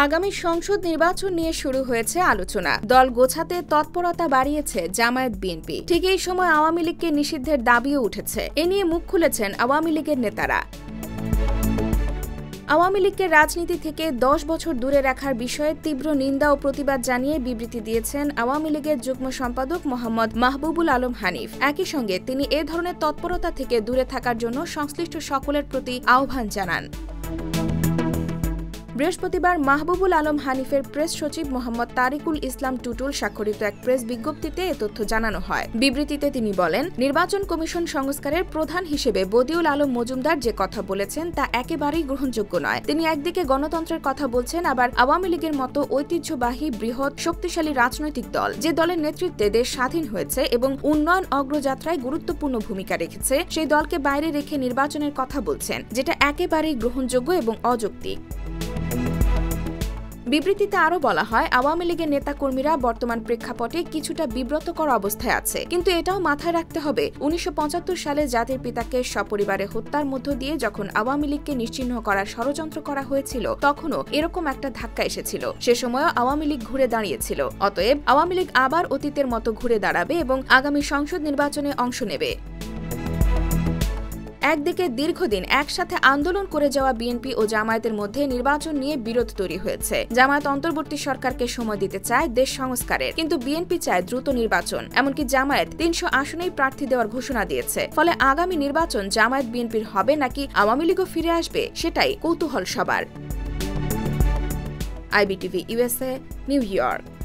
আগামী সংসদ নির্বাচন নিয়ে শুরু হয়েছে আলোচনা। দল গোছাতে তৎপরতা বাড়িয়েছে জামায়াত বিএনপি। ঠিক এই সময় আওয়ামী লীগকে নিষিদ্ধের দাবিও উঠেছে। এ নিয়ে মুখ খুলেছেন আওয়ামী লীগের নেতারা। আওয়ামী লীগকে রাজনীতি থেকে 10 বছর দূরে রাখার বিষয়ে তীব্র নিন্দা ও প্রতিবাদ জানিয়ে বিবৃতি দিয়েছেন আওয়ামী লীগের যুগ্ম সম্পাদক মোহাম্মদ মাহবুবুল আলম হানিফ। একই সঙ্গে তিনি এ ধরনের তৎপরতা থেকে দূরে থাকার জন্য সংশ্লিষ্ট সকলের প্রতি আহ্বান জানান। বৃহস্পতিবার মাহবুবুল আলম হানিফের প্রেস সচিব মোহাম্মদ তারিকুল ইসলাম টুটুল স্বাক্ষরিত এক প্রেস বিজ্ঞপ্তিতে এ তথ্য জানানো হয়। বিবৃতিতে তিনি বলেন, নির্বাচন কমিশন সংস্কারের প্রধান হিসেবে বদিউল আলম মজুমদার যে কথা বলেছেন তা একেবারেই গ্রহণযোগ্য নয়। তিনি একদিকে গণতন্ত্রের কথা বলছেন, আবার আওয়ামী লীগের মতো ঐতিহ্যবাহী বৃহৎ শক্তিশালী রাজনৈতিক দল, যে দলের নেতৃত্বে দেশ স্বাধীন হয়েছে এবং উন্নয়ন অগ্রযাত্রায় গুরুত্বপূর্ণ ভূমিকা রেখেছে, সেই দলকে বাইরে রেখে নির্বাচনের কথা বলছেন, যেটা একেবারেই গ্রহণযোগ্য এবং অযৌক্তিক। বিবৃতিতে আরও বলা হয়, আওয়ামী লীগের নেতাকর্মীরা বর্তমান প্রেক্ষাপটে কিছুটা বিব্রতকর অবস্থায় আছে, কিন্তু এটাও মাথায় রাখতে হবে 1975 সালে জাতির পিতাকে সপরিবারে হত্যার মধ্য দিয়ে যখন আওয়ামী লীগকে নিশ্চিহ্ন করার ষড়যন্ত্র করা হয়েছিল, তখনও এরকম একটা ধাক্কা এসেছিল। সে সময়ও আওয়ামী লীগ ঘুরে দাঁড়িয়েছিল। অতএব আওয়ামী লীগ আবার অতীতের মতো ঘুরে দাঁড়াবে এবং আগামী সংসদ নির্বাচনে অংশ নেবে। একদিকে দীর্ঘদিন একসাথে আন্দোলন করে যাওয়া বিএনপি ও জামায়াতের মধ্যে নির্বাচন নিয়ে বিরোধ তৈরি হয়েছে। জামায়াত অন্তর্বর্তী সরকারকে সময় দিতে চায় দেশ সংস্কারের, কিন্তু বিএনপি চায় দ্রুত নির্বাচন। এমনকি জামায়াত 300 আসনেই প্রার্থী দেওয়ার ঘোষণা দিয়েছে। ফলে আগামী নির্বাচন জামায়াত বিএনপির হবে নাকি আওয়ামী লীগও ফিরে আসবে, সেটাই কৌতূহল সবার। IBTV USA, new York.